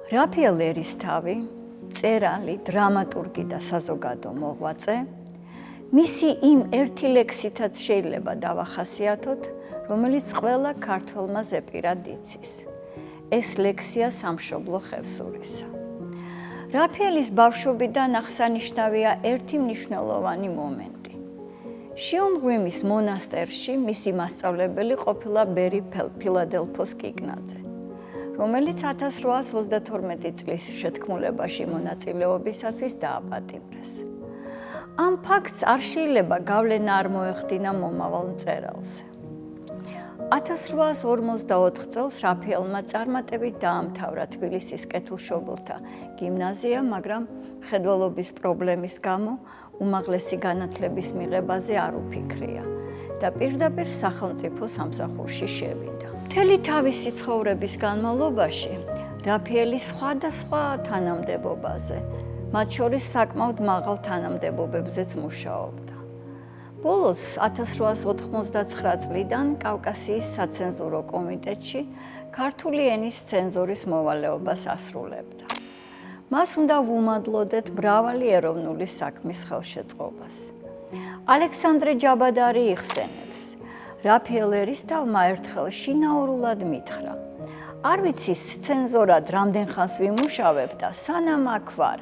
რაფაელ ერისთავი, მწერალი, დრამატურგი და საზოგადო მოღვაწე, მისი იმ ერთი ლექსითაც შეიძლება დავახასიათოთ, რომელიც ყველა ქართველმა ზეპირად იცის. ეს ლექსია სამშობლო ხევსურისა. რაფაელის ბავშვობიდან აღსანიშნავია ერთი მნიშვნელოვანი მომენტი. შიომღვიმის მონასტერში მისი მასწავლებელი ყოფილა ბერი ფილადელფოს კიკნაძე, რომელიც 1832 წლის შეთქმულებაში მონაწილეობისათვის დააპატიმრეს. ამ ფაქტს არ შეიძლება გავლენა არ მოეხდინა მომავალ მწერალზე. 1854 წელს რაფაელმა წარმატებით დაამთავრა თბილისის კეთილშობილთა გიმნაზია, მაგრამ მხედველობის პრობლემის გამო უმაღლესი განათლების მიღებაზე არ უფიქრია და პირდაპირ სახელმწიფო სამსახურში შევიდა. მთელი თავისი ცხოვრების განმავლობაში რაფაელი სხვადასხვა თანამდებობაზე, მათ შორის საკმაოდ მაღალ თანამდებობებზეც მუშაობდა. ბოლოს 1899 წლიდან კავკასიის საცენზურო კომიტეტში ქართული ენის ცენზორის მოვალეობას ასრულებდა. მას უნდა ვუმადლოდეთ მრავალი ეროვნული საქმის ხელშეწყობას. ალექსანდრე ჯაბადარი იხსენებს, რაფაელ ერისთავმა ერთხელ შინაურულად მითხრა: არ ვიცი ცენზორად რამდენ ხანს ვიმუშავებ და სანამ აქ ვარ,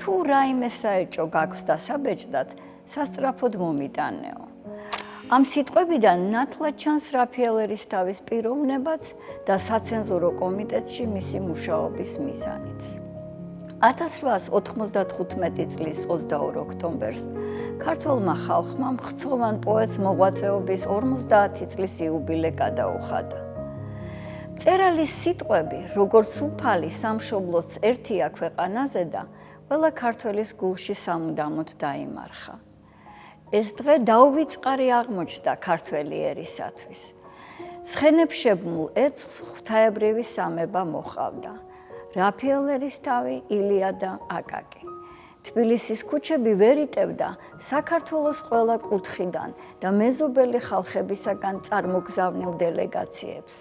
თუ რაიმე საეჭო გაქვს დასაბეჭდად, სასწრაფოდ მომიტანეო. ამ სიტყვებიდან ნათლად ჩანს რაფაელ ერისთავის პიროვნებაც და საცენზურო კომიტეტში მისი მუშაობის მიზანიც. 1895 წლის 22 ოქტომბერს ქართველმა ხალხმა მხცოვან პოეტს მოღვაწეობის 50 წლის იუბილე გადაუხადა. მწერალის სიტყვები, როგორც უფალი სამშობლოც ერთია ქვეყანაზე და ყველა ქართველის გულში სამუდამოდ დაიმარხა. ეს დღე დაუვიწყარი აღმოჩნდა ქართველი ერისათვის. ცხენებს შებმულ ეცს ღვთაებრივი სამება მოჰყავდა. რაფაელ ერისთავი, ილია და აკაკი. თბილისის ქუჩები ვერ იტევდა საქართველოს ყველა კუთხიდან და მეზობელი ხალხებისაგან წარმოგზავნილ დელეგაციებს.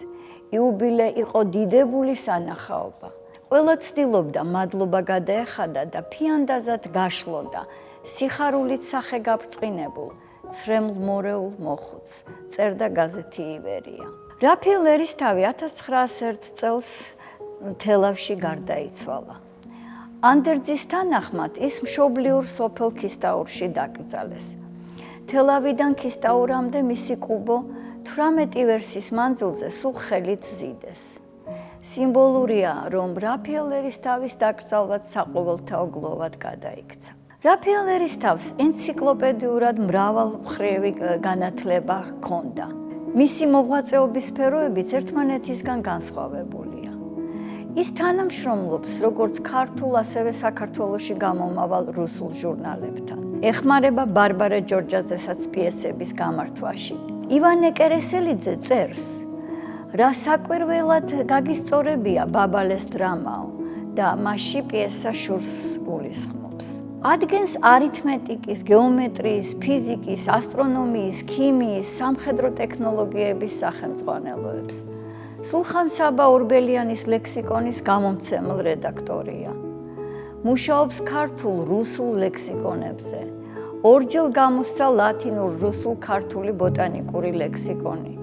იუბილე იყო დიდებული სანახაობა. ყველა ცდილობდა მადლობა გადაეხადა და ფიანდაზად გაშლოდა სიხარულით სახე გაბრწყინებულ, ცრემლ მორეულ მოხუცს, წერდა გაზეთი ივერია. რაფაელ ერისთავი 1901 წელს თელავში გარდაიცვალა. ანდერძის თანახმად ის მშობლიურ სოფელ ქისტაურში დაკრძალეს. თელავიდან ქისტაურამდე მისი კუბო 18 ვერსის მანძილზე სულ ხელით ზიდეს. სიმბოლურია, რომ რაფაელ ერისთავის დაკრძალვაც საყოველთაო გლოვად გადაიქცა. რაფაელ ერისთავს ენციკლოპედიურად მრავალმხრივი განათლება ჰქონდა. მისი მოღვაწეობის სფეროებიც ერთმანეთისგან განსხვავებულია. ის თანამშრომლობს როგორც ქართულ, ასევე საქართველოში გამომავალ რუსულ ჟურნალებთან. ეხმარება ბარბარე ჯორჯაძესაც პიესების გამართვაში. ივანე კერესელიძე წერს, რა საკვირველად გაგისწორებია ბაბალეს დრამაო და მასში პიესა შურს გულისხმობს. ადგენს არითმეტიკის, გეომეტრიის, ფიზიკის, ასტრონომიის, ქიმიის, სამხედრო ტექნოლოგიების სახელმძღვანელოებს. სულხან-საბა ორბელიანის ლექსიკონის გამომცემელ რედაქტორია. მუშაობს ქართულ, რუსულ ლექსიკონებზე. ორჯერ გამოსცა ლათინურ, რუსულ, ქართული ბოტანიკური ლექსიკონი.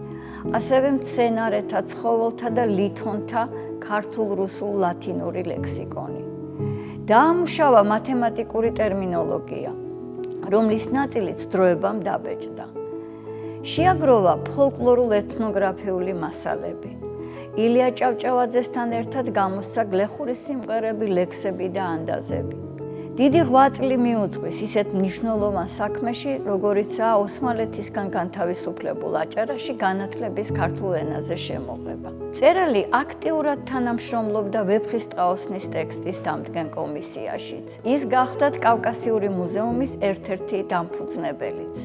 ასევე მცენარეთა, ცხოველთა და ლითონთა ქართულ, რუსულ, ლათინური ლექსიკონი. დაამუშავა მათემატიკური ტერმინოლოგია, რომლის ნაწილიც დროებამ დაბეჭდა. შეაგროვა ფოლკლორულ ეთნოგრაფიული მასალები. ილია ჭავჭავაძესთან ერთად გამოსცა გლეხური სიმღერები, ლექსები და ანდაზები. დიდი ღვაწლი მიუძღვის ისეთ მნიშვნელოვან საქმეში, როგორიცაა ოსმალეთისგან განთავისუფლებულ აჭარაში განათლების ქართულ ენაზე შემოღება. მწერალი აქტიურად თანამშრომლობდა ვეფხისტყაოსნის ტექსტის დამდგენ კომისიაშიც. ის გახლდათ კავკასიური მუზეუმის ერთ-ერთი დამფუძნებელიც.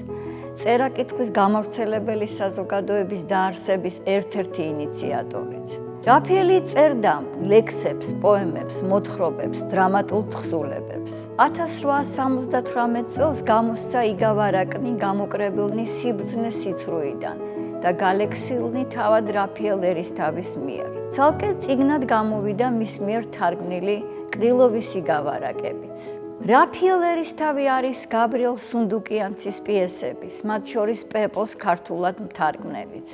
წერა-კითხვის გამავრცელებელი საზოგადოების დაარსების ერთ-ერთი ინიციატორიც. რაფაელი წერდა ლექსებს, პოემებს, მოთხრობებს, დრამატულ თხზულებებს. 1878 წელს გამოსცა იგავ არაკნი გამოკრებილნი სიბრძნე სიცრუიდან და გალექსილნი თავად რაფიელ ერისთავის მიერ. ცალკე წიგნად გამოვიდა მის მიერ თარგმნილი კრილოვის იგავარაკებიც. რაფიელ ერისთავი არის გაბრიელ სუნდუკიანცის პიესების, მათ შორის პეპოს ქართულად მთარგმნელიც,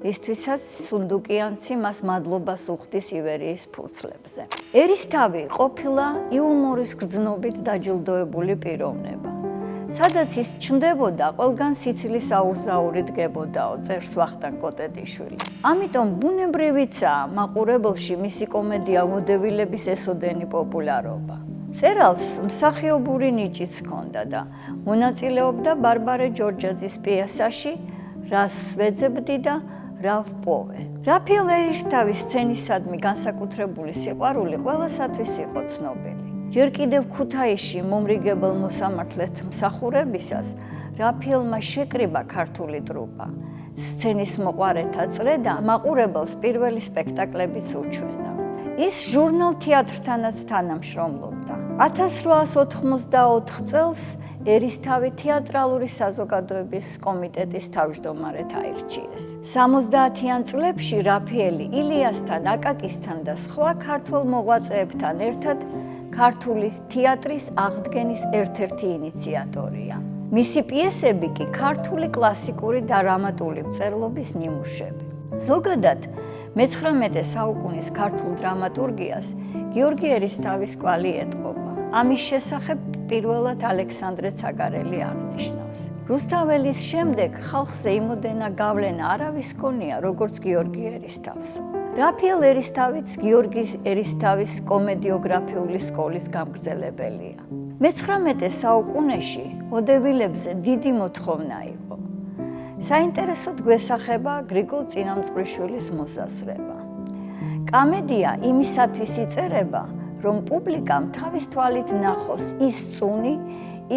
რისთვისაც სუნდუკიანცი მას მადლობას უხდის ივერიის ფურცლებზე. ერისთავი ყოფილა იუმორის გრძნობით დაჯილდოებული პიროვნება. სადაც ის ჩნდებოდა, ყველგან სიცილის აურზაური დგებოდაო, წერს ვახტანგ კოტეტიშვილი. ამიტომ ბუნებრივიცაა მაყურებელში მისი კომედია ვოდებილების ესოდენი პოპულარობა. მწერალს მსახიობური ნიჭიც ჰქონდა და მონაწილეობდა ბარბარე ჯორჯაძის პიესაში რას ვეძებდი და რა ვპოვე. რაფიელ ერისთავის სცენისადმი განსაკუთრებული სიყვარული ყველასათვის იყო ცნობილი. ჯერ კიდევ ქუთაისში მომრიგებელ მოსამართლეთ მსახურებისას რაფიელმა შეკრიბა ქართული ტრუპა. სცენის მოყვარეთა წრე და მაყურებელს პირველი სპექტაკლებიც უჩვენა. ის ჟურნალ თეატრთანაც თანამშრომლობდა. 1884 წელს ერისთავი თეატრალური საზოგადოების კომიტეტის თავმჯდომარედ აირჩიეს. 70-იან წლებში რაფიელი ილიასთან, აკაკისთან და სხვა ქართველ მოღვაწეებთან ერთად ქართული თეატრის აღდგენის ერთ-ერთი ინიციატორია. მისი პიესები კი ქართული კლასიკური და დრამატული მწერლობის ნიმუშები. ზოგადად, მე-19 საუკუნის ქართულ დრამატურგიას გიორგი ერისთავის კვალი ეტყობა. ამის შესახებ პირველად ალექსანდრე ცაგარელი აღნიშნავს. რუსთაველის შემდეგ ხალხზე იმოდენა გავლენა არავის ჰქონია, როგორც გიორგი ერისთავსო. რაფიელ ერისთავიც გიორგი ერისთავის კომედიოგრაფიული სკოლის გამგრძელებელია. მე-19 საუკუნეში ვოდებილებზე დიდი მოთხოვნა იყო. საინტერესოდ გვესახება გრიგოლ წინამძღვრიშვილის მოსაზრება. კამედია იმისათვის იწერება, რომ პუბლიკამ თავის თვალით ნახოს ის წუნი,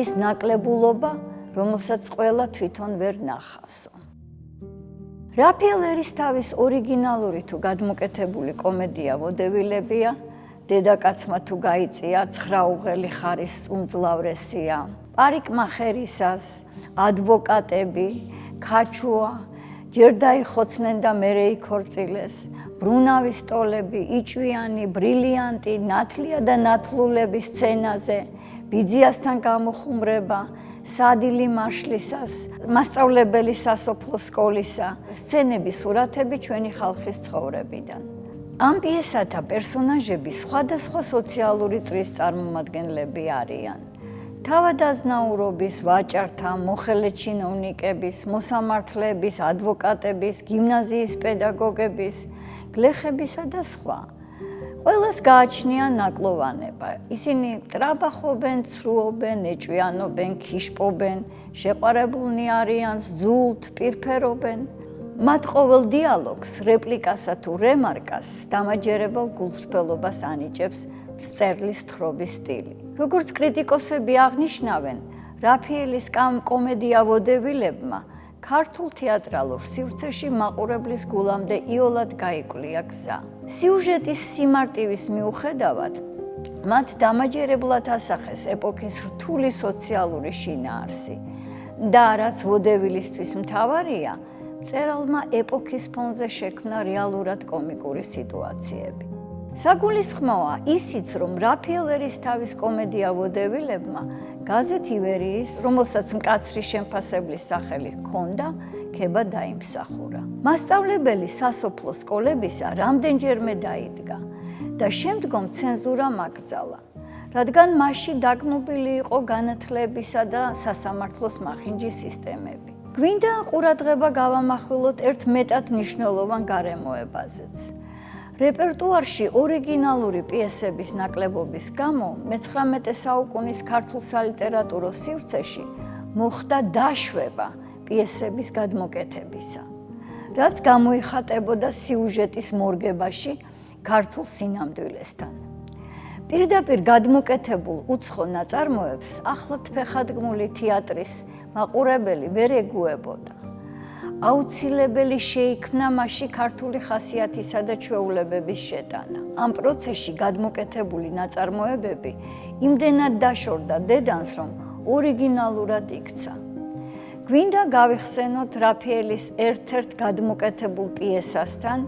ის ნაკლებულობა, რომელსაც ყველა თვითონ ვერ ნახავსო. რაფიელ ერისთავის ორიგინალური თუ გადმოკეთებული კომედია ვოდებილებია, დედაკაცმა თუ გაიწია, ცხრაუღელი ხარის უმძლავრესია, პარიკმახერისას, ადვოკატები, ქაჩუა, ჯერ დაიხოცნენ და მერე იქორწილეს, ბრუნავის ტოლები, იჭვიანი, ბრილიანტი, ნათლია და ნათლულების სცენაზე, ბიძიასთან გამოხუმრება, სადილი მარშლისას, მასწავლებელი სასოფლო სკოლისა, სცენების სურათები ჩვენი ხალხის ცხოვრებიდან. ამ პიესათა პერსონაჟები სხვადასხვა სოციალური წრის წარმომადგენლები არიან. თავადაზნაურობის, ვაჭართა, მოხელე ჩინოვნიკების, მოსამართლეების, ადვოკატების, გიმნაზიის პედაგოგების, გლეხებისა და სხვა. ყველას გააჩნია ნაკლოვანება. ისინი ტრაბახობენ, ცრუობენ, ეჭვიანობენ, ქიშპობენ, შეყვარებულნი არიან, ზულთ, პირფერობენ. მათ ყოველ დიალოგს, რეპლიკასა თუ რემარკას დამაჯერებელ გულწრფელობას ანიჭებს მწერლის თხრობის სტილი. როგორც კრიტიკოსები აღნიშნავენ, რაფიელის კომედია ვოდებილებმა ქართულ თეატრალურ სივრცეში მაყურებლის გულამდე იოლად გაიკვლია გზა. სიუჟეტის სიმარტივის მიუხედავად, მათ დამაჯერებლად ასახეს ეპოქის რთული სოციალური შინაარსი და რაც ვოდებილისთვის მთავარია, მწერალმა ეპოქის ფონზე შექმნა რეალურად კომიკური სიტუაციები. საგულისხმოა ისიც, რომ რაფიელ ერისთავის კომედია ვოდებილებმა გაზეთ ივერიის, რომელსაც მკაცრი შემფასებლის სახელი ჰქონდა, ქება დაიმსახურა. მასწავლებელი სასოფლო სკოლებისა რამდენჯერმე დაიდგა და შემდგომ ცენზურამ აკრძალა, რადგან მასში დაგმობილი იყო განათლებისა და სასამართლოს მახინჯი სისტემები. გვინდა ყურადღება გავამახვილოთ ერთ მეტად მნიშვნელოვან გარემოებაზეც. რეპერტუარში ორიგინალური პიესების ნაკლებობის გამო მე-19 საუკუნის ქართულ სალიტერატურო სივრცეში მოხდა დაშვება პიესების გადმოკეთებისა, რაც გამოიხატებოდა სიუჟეტის მორგებაში ქართულ სინამდვილესთან. პირდაპირ გადმოკეთებულ უცხო ნაწარმოებს ახლად ფეხადგმული თეატრის მაყურებელი ვერ ეგუებოდა. აუცილებელი შეიქმნა მასში ქართული ხასიათისა და ჩვეულებების შეტანა. ამ პროცესში გადმოკეთებული ნაწარმოებები იმდენად დაშორდა დედანს, რომ ორიგინალურად იქცა. გვინდა გავიხსენოთ რაფაელის ერთ-ერთ გადმოკეთებულ პიესასთან,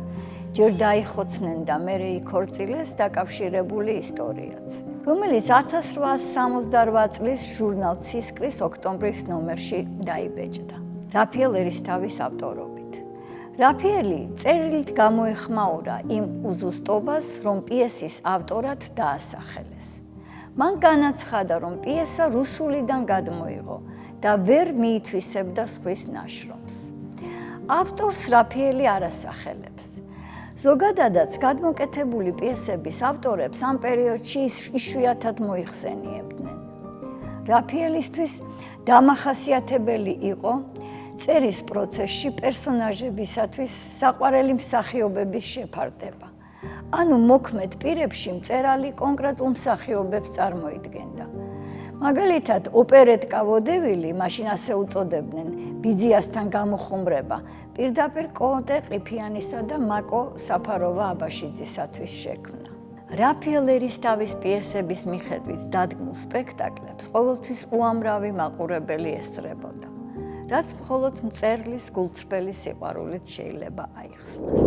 ჯერ დაიხოცნენ და მერე იქორწილეს დაკავშირებული ისტორიაც, რომელიც 1868 წლის ჟურნალ ცისკრის ოქტომბრის ნომერში დაიბეჭდა. რაფაელ ერისთავის ავტორობით. რაფაელი წერილით გამოეხმაურა იმ უზუსტობას, რომ პიესის ავტორად დაასახელეს. მან განაცხადა, რომ პიესა რუსულიდან გადმოიღო და ვერ მიითვისებდა სხვის ნაშრომს. ავტორს რაფაელი არ ასახელებს. ზოგადადაც გადმოკეთებული პიესების ავტორებს ამ პერიოდში იშვიათად მოიხსენიებდნენ. რაფაელისთვის დამახასიათებელი იყო წერის პროცესში პერსონაჟებისათვის საყვარელი მსახიობების შეფარდება. ანუ მოქმედ პირებში მწერალი კონკრეტულ მსახიობებს წარმოიდგენდა. მაგალითად, ოპერეტკა ვოდევილი, მაშინ ასე უწოდებდნენ, ბიძიასთან გამოხუმრება, პირდაპირ კოტე ყიფიანისა და მაკო საფაროვა აბაშიძისათვის შექმნა. რაფაელ ერისთავის პიესების მიხედვით დადგმულ სპექტაკლებს ყოველთვის უამრავი მაყურებელი ესწრებოდა, რაც მხოლოდ მწერლის გულწრფელი სიყვარულით შეიძლება აიხსნას.